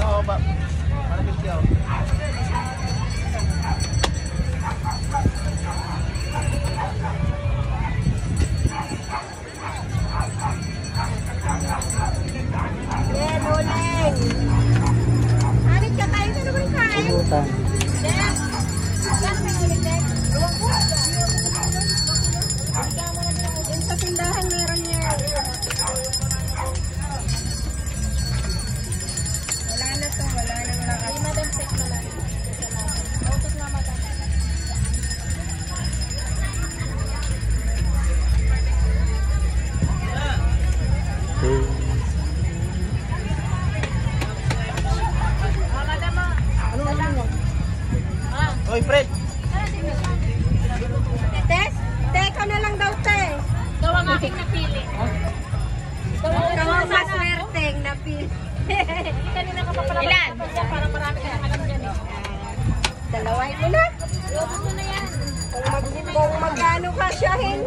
Oo ba? Maraming siya. Yeah, Roleng. Arit ka tayo sa naman kain. Pugutan. Yan sa tindahan meron niya. Wala na to, wala na lakas. Ay, madam, check na lang. Autos na, madam. Okay. Oy, Fred! Tess, teka na lang daw, Tess. Ikaw ang aking napili. Ikaw ang maswerteng napili. Kanina ka pa pala. Ilan? Para marami ka nang alam dyan eh. Dalawahin mo na. Iubos mo na yan. Kung magkano ka siyahin.